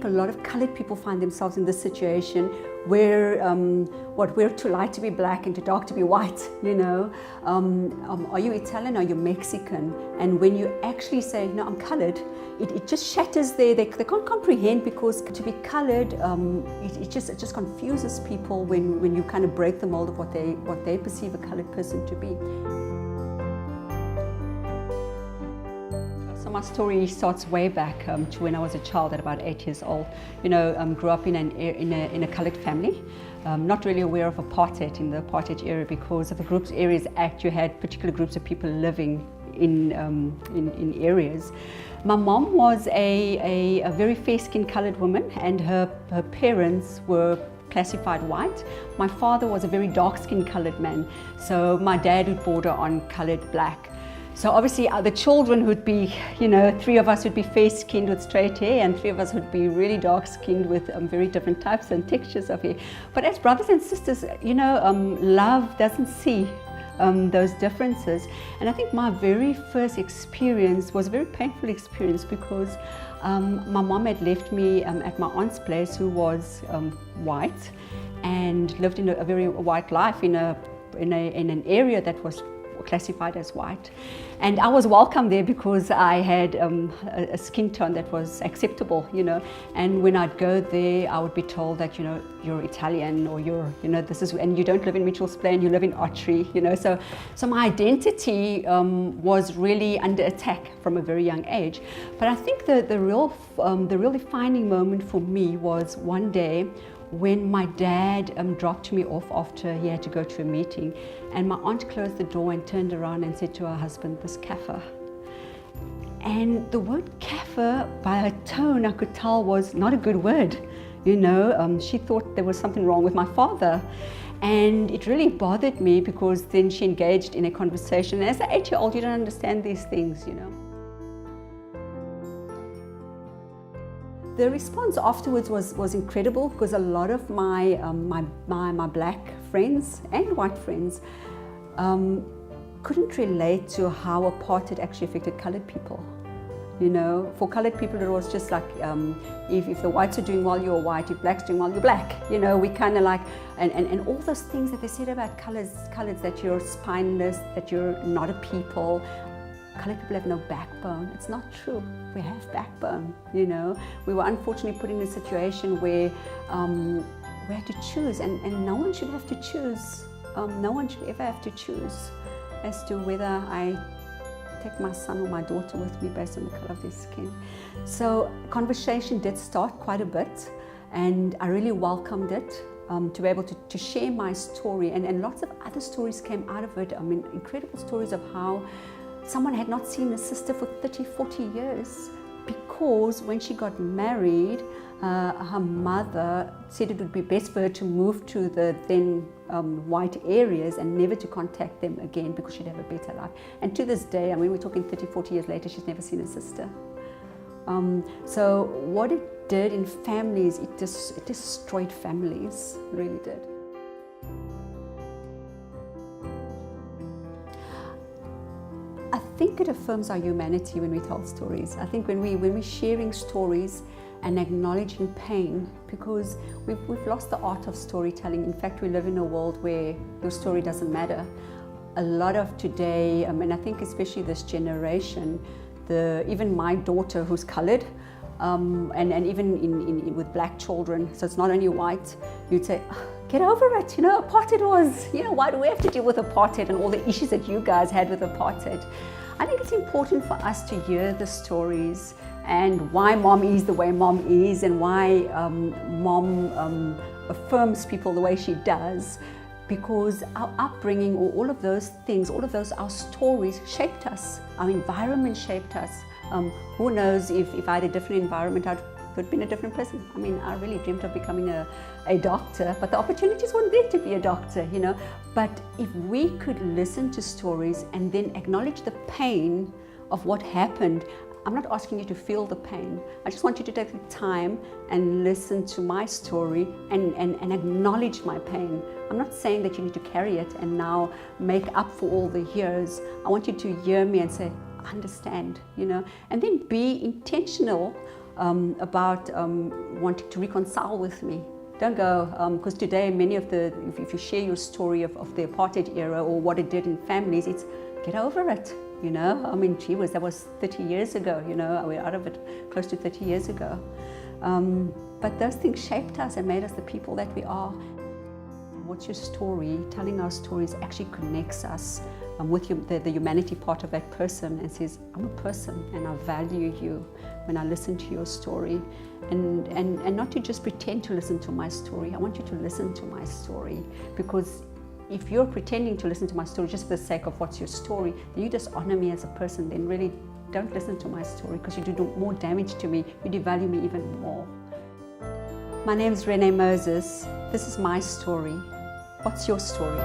think a lot of coloured people find themselves in this situation where we're too light to be black and too dark to be white, you know. Are you Italian or are you Mexican? And when you actually say, no, I'm coloured, it just shatters they can't comprehend, because to be coloured, it just confuses people when you kind of break the mold of what they perceive a coloured person to be. So my story starts way back to when I was a child at about 8 years old. You know, grew up in a coloured family. Not really aware of apartheid in the apartheid era, because of the Groups Areas Act, you had particular groups of people living in areas. My mom was a very fair-skinned coloured woman, and her parents were classified white. My father was a very dark-skinned coloured man, so my dad would border on coloured black. So obviously the children would be, you know, 3 of us would be fair-skinned with straight hair, and 3 of us would be really dark-skinned with very different types and textures of hair. But as brothers and sisters, you know, love doesn't see those differences. And I think my very first experience was a very painful experience, because my mom had left me at my aunt's place, who was white and lived in a very white life in an area that was classified as white. And I was welcome there because I had a skin tone that was acceptable, you know. And when I'd go there, I would be told that, you know, you're Italian, or you're, you know, this is, and you don't live in Mitchell's Plain, you live in Ottery, you know. So my identity was really under attack from a very young age. But I think the real defining moment for me was one day when my dad dropped me off after he had to go to a meeting, and my aunt closed the door and turned around and said to her husband, "This kafir." And the word kafir, by her tone, I could tell was not a good word. You know, she thought there was something wrong with my father. And it really bothered me, because then she engaged in a conversation. And as an 8-year-old, you don't understand these things, you know. The response afterwards was incredible, because a lot of my black friends and white friends couldn't relate to how apartheid actually affected coloured people. You know, for coloured people it was just like, if the whites are doing well, you're white; if black's doing well, you're black. You know, we kind of like, and all those things that they said about colours, that you're spineless, that you're not a people. Coloured people have no backbone. It's not true. We have backbone, you know. We were unfortunately put in a situation where we had to choose, and no one should have to choose. No one should ever have to choose as to whether I take my son or my daughter with me based on the colour of their skin. So conversation did start quite a bit, and I really welcomed it. To be able to share my story, and lots of other stories came out of it. I mean, incredible stories of how someone had not seen a sister for 30, 40 years, because when she got married, her mother said it would be best for her to move to the then white areas and never to contact them again, because she'd have a better life. And to this day, I mean, we're talking 30, 40 years later, she's never seen a sister. So what it did in families, it destroyed families, it really did. I think it affirms our humanity when we tell stories. I think when we're sharing stories and acknowledging pain, because we've lost the art of storytelling. In fact, we live in a world where your story doesn't matter. A lot of today, and I think especially this generation, even my daughter who's coloured, and even with black children, so it's not only white, you'd say, oh, get over it, you know, apartheid was, you know, why do we have to deal with apartheid and all the issues that you guys had with apartheid? I think it's important for us to hear the stories and why mom is the way mom is, and why mom affirms people the way she does, because our upbringing, or all of those things, our stories shaped us, our environment shaped us. Who knows if I had a different environment, I could have been a different person. I mean, I really dreamt of becoming a doctor, but the opportunities weren't there to be a doctor, you know. But if we could listen to stories and then acknowledge the pain of what happened, I'm not asking you to feel the pain. I just want you to take the time and listen to my story and acknowledge my pain. I'm not saying that you need to carry it and now make up for all the years. I want you to hear me and say, understand, you know, and then be intentional about wanting to reconcile with me. Don't go, because today many of the, if you share your story of the apartheid era or what it did in families, it's get over it, you know. I mean, gee whiz, that was 30 years ago, you know, we're out of it close to 30 years ago. But those things shaped us and made us the people that we are. What's your story? Telling our stories actually connects us with the humanity part of that person and says, I'm a person and I value you when I listen to your story. And not to just pretend to listen to my story. I want you to listen to my story, because if you're pretending to listen to my story just for the sake of what's your story, then you dishonor me as a person. Then really don't listen to my story, because you do more damage to me. You devalue me even more. My name's René Moses. This is my story. What's your story?